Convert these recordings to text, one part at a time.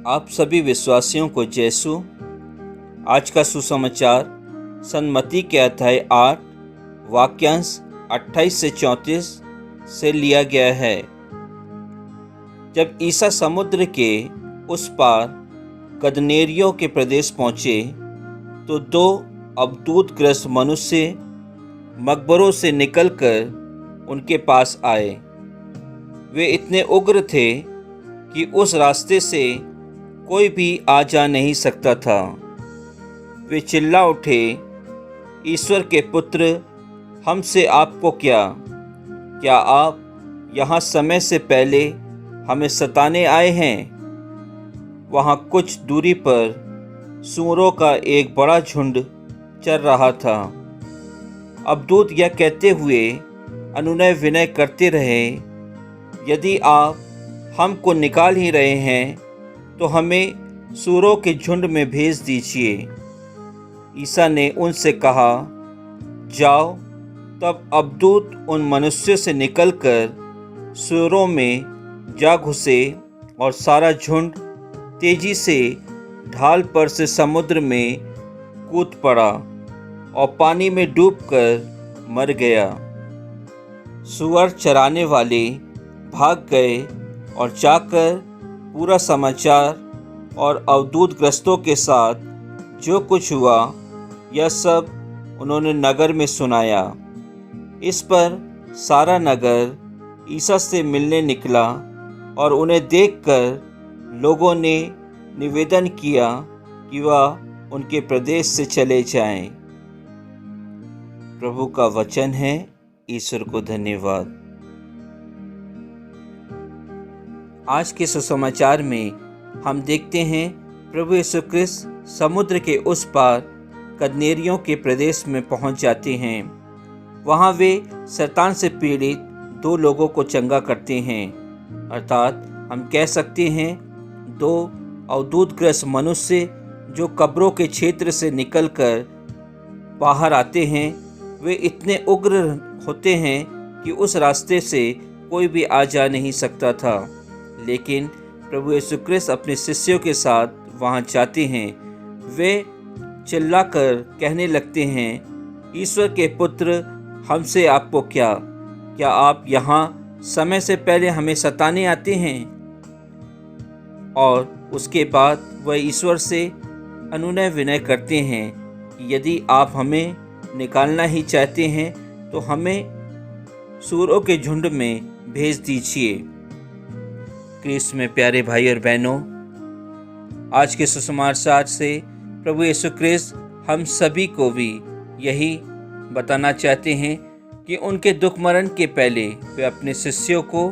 आप सभी विश्वासियों को जयसु। आज का सुसमाचार सन्मति के अध्याय 8 वाक्यांश 28 से 34 से लिया गया है। जब ईसा समुद्र के उस पार कदनेरियों के प्रदेश पहुँचे तो दो अवधूतग्रस्त मनुष्य मकबरों से निकलकर उनके पास आए। वे इतने उग्र थे कि उस रास्ते से कोई भी आ जा नहीं सकता था। वे चिल्ला उठे, ईश्वर के पुत्र, हमसे आपको क्या आप यहाँ समय से पहले हमें सताने आए हैं? वहाँ कुछ दूरी पर सूअरों का एक बड़ा झुंड चर रहा था। अवधूत यह कहते हुए अनुनय विनय करते रहे, यदि आप हमको निकाल ही रहे हैं तो हमें सूअरों के झुंड में भेज दीजिए। ईसा ने उनसे कहा, जाओ। तब अवधूत उन मनुष्यों से निकलकर सूअरों में जा घुसे और सारा झुंड तेजी से ढाल पर से समुद्र में कूद पड़ा और पानी में डूबकर मर गया। सूअर चराने वाले भाग गए और जाकर पूरा समाचार और अवधूतग्रस्तों के साथ जो कुछ हुआ यह सब उन्होंने नगर में सुनाया। इस पर सारा नगर ईसा से मिलने निकला और उन्हें देखकर लोगों ने निवेदन किया कि वह उनके प्रदेश से चले जाएं। प्रभु का वचन है। ईश्वर को धन्यवाद। आज के सुसमाचार में हम देखते हैं प्रभु यीशु ख्रिस्त समुद्र के उस पार कदनेरियों के प्रदेश में पहुंच जाते हैं। वहां वे शैतान से पीड़ित दो लोगों को चंगा करते हैं, अर्थात हम कह सकते हैं दो अवधूतग्रस्त मनुष्य जो कब्रों के क्षेत्र से निकलकर बाहर आते हैं। वे इतने उग्र होते हैं कि उस रास्ते से कोई भी आ जा नहीं सकता था, लेकिन प्रभु यीशु ख्रिस्त अपने शिष्यों के साथ वहां जाते हैं। वे चिल्लाकर कहने लगते हैं, ईश्वर के पुत्र, हमसे आपको क्या आप यहाँ समय से पहले हमें सताने आते हैं? और उसके बाद वह ईश्वर से अनुनय विनय करते हैं कि यदि आप हमें निकालना ही चाहते हैं तो हमें सूअरों के झुंड में भेज दीजिए। क्रिस्त में प्यारे भाई और बहनों, आज के सुसमाचार से प्रभु यीशु ख्रिस्त हम सभी को भी यही बताना चाहते हैं कि उनके दुख मरण के पहले वे अपने शिष्यों को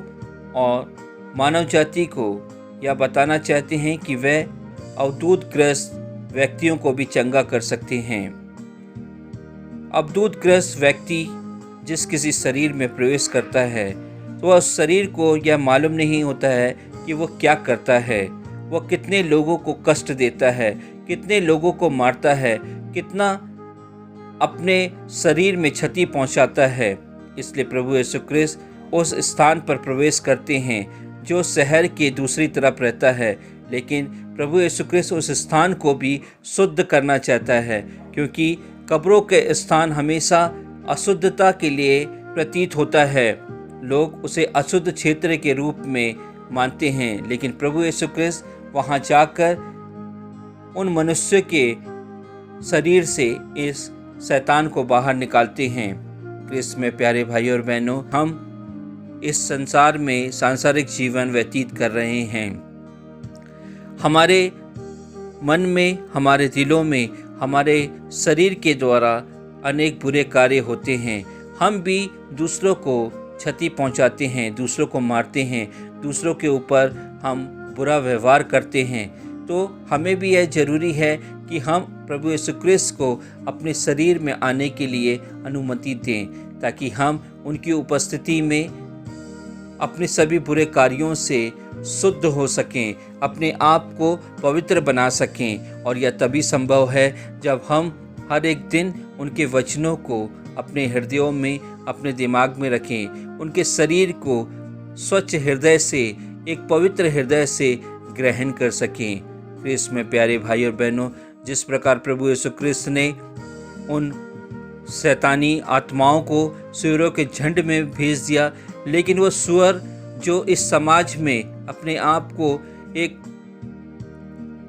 और मानव जाति को यह बताना चाहते हैं कि वे अवधूतग्रस्त व्यक्तियों को भी चंगा कर सकते हैं। अवधूतग्रस्त व्यक्ति जिस किसी शरीर में प्रवेश करता है तो वह उस शरीर को यह मालूम नहीं होता है कि वो क्या करता है, वह कितने लोगों को कष्ट देता है, कितने लोगों को मारता है, कितना अपने शरीर में क्षति पहुंचाता है। इसलिए प्रभु यीशु ख्रिस्त उस स्थान पर प्रवेश करते हैं जो शहर के दूसरी तरफ रहता है, लेकिन प्रभु यीशु ख्रिस्त उस स्थान को भी शुद्ध करना चाहता है, क्योंकि कब्रों के स्थान हमेशा अशुद्धता के लिए प्रतीत होता है। लोग उसे अशुद्ध क्षेत्र के रूप में मानते हैं, लेकिन प्रभु यीशु ख्रिस्त वहां जाकर उन मनुष्यों के शरीर से इस शैतान को बाहर निकालते हैं। क्रिस्त में प्यारे भाई और बहनों, हम इस संसार में सांसारिक जीवन व्यतीत कर रहे हैं। हमारे मन में, हमारे दिलों में, हमारे शरीर के द्वारा अनेक बुरे कार्य होते हैं। हम भी दूसरों को क्षति पहुंचाते हैं, दूसरों को मारते हैं, दूसरों के ऊपर हम बुरा व्यवहार करते हैं। तो हमें भी यह ज़रूरी है कि हम प्रभु यीशु ख्रिस्त को अपने शरीर में आने के लिए अनुमति दें, ताकि हम उनकी उपस्थिति में अपने सभी बुरे कार्यों से शुद्ध हो सकें, अपने आप को पवित्र बना सकें। और यह तभी संभव है जब हम हर एक दिन उनके वचनों को अपने हृदयों में, अपने दिमाग में रखें, उनके शरीर को स्वच्छ हृदय से, एक पवित्र हृदय से ग्रहण कर सकें। क्रिस्त में प्यारे भाई और बहनों, जिस प्रकार प्रभु यीशु क्रिस्त ने उन शैतानी आत्माओं को सुअरों के झुंड में भेज दिया, लेकिन वो सुअर जो इस समाज में अपने आप को एक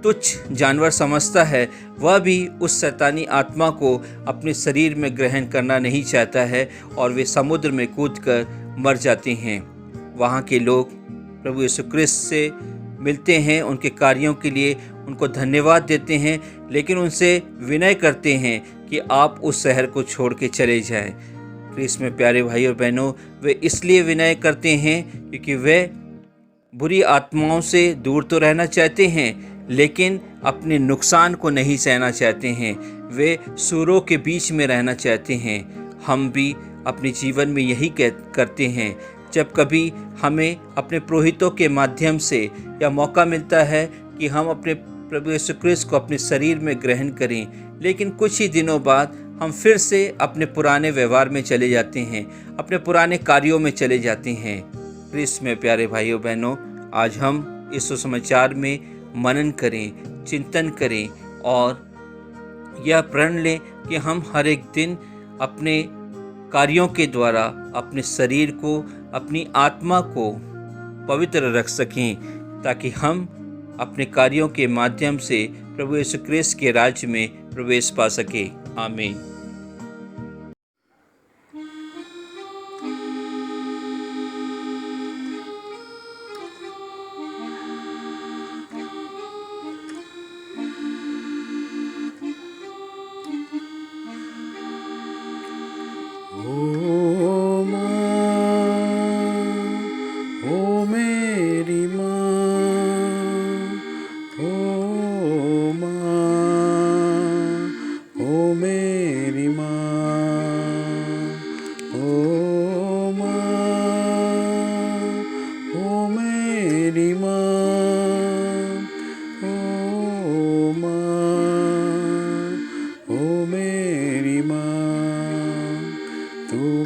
तुच्छ जानवर समझता है, वह भी उस शैतानी आत्मा को अपने शरीर में ग्रहण करना नहीं चाहता है और वे समुद्र में कूदकर मर जाते हैं। वहाँ के लोग प्रभु यीशु क्रिस्त से मिलते हैं, उनके कार्यों के लिए उनको धन्यवाद देते हैं, लेकिन उनसे विनय करते हैं कि आप उस शहर को छोड़ के चले जाएं। क्रिस्त में प्यारे भाई और बहनों, वे इसलिए विनय करते हैं क्योंकि वे बुरी आत्माओं से दूर तो रहना चाहते हैं, लेकिन अपने नुकसान को नहीं सहना चाहते हैं। वे सूरों के बीच में रहना चाहते हैं। हम भी अपने जीवन में यही करते हैं। जब कभी हमें अपने पुरोहितों के माध्यम से या मौका मिलता है कि हम अपने प्रभु यीशु क्रिस्त को अपने शरीर में ग्रहण करें, लेकिन कुछ ही दिनों बाद हम फिर से अपने पुराने व्यवहार में चले जाते हैं, अपने पुराने कार्यों में चले जाते हैं। क्रिस्त में प्यारे भाइयों बहनों, आज हम इस सुसमाचार में मनन करें, चिंतन करें और यह प्रण लें कि हम हर एक दिन अपने कार्यों के द्वारा अपने शरीर को, अपनी आत्मा को पवित्र रख सकें, ताकि हम अपने कार्यों के माध्यम से प्रभु यीशु क्रिस्त के राज्य में प्रवेश पा सकें। आमीन।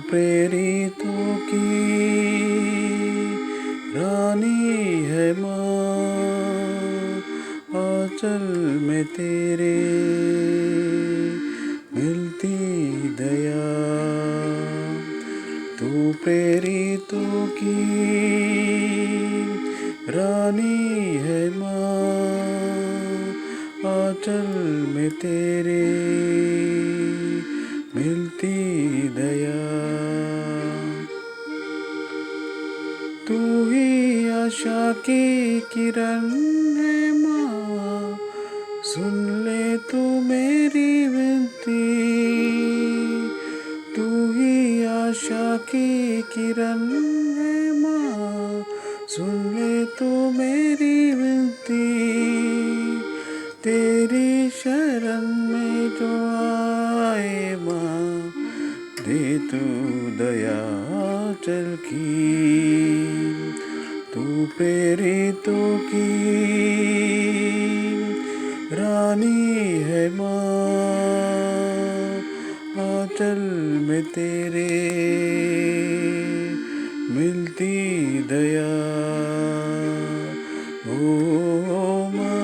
प्रेरितों की रानी है माँ, आंचल में तेरे मिलती दया। तू प्रेरितों की रानी है माँ, आंचल में तेरे मिलती दया। तू ही आशा की किरण है माँ, सुन ले तू मेरी विनती। तू ही आशा की किरण है माँ, सुन ले तू मेरी विनती। तेरी शरण में जो आए माँ, दे तू दया चल की। तू प्रेरितों की रानी है माँ, आंचल में तेरे मिलती दया। ओ माँ,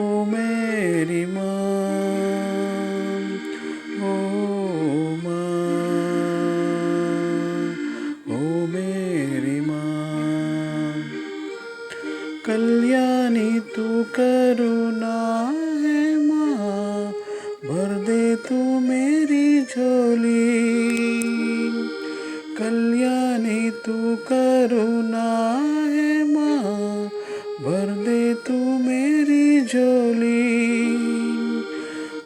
ओ मेरी माँ, ओ माँ, ओ मेरी माँ। कल्याणी तू करुणा है माँ, भर दे तू मेरी झोली। कल्याणी तू करुणा है माँ, भर दे तू मेरी झोली।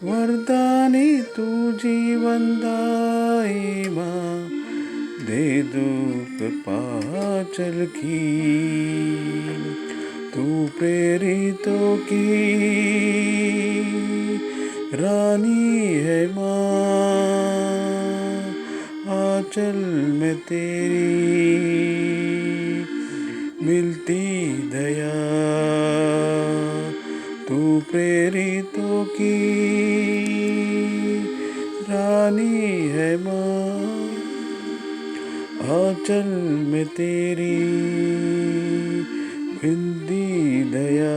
वरदानी तू जीवनदायी माँ, दे दुख पाचल की। तू प्रेरितों की रानी है माँ, आंचल में तेरी मिलती दया। तू प्रेरितों की रानी है माँ, आंचल में तेरी बिंदी दया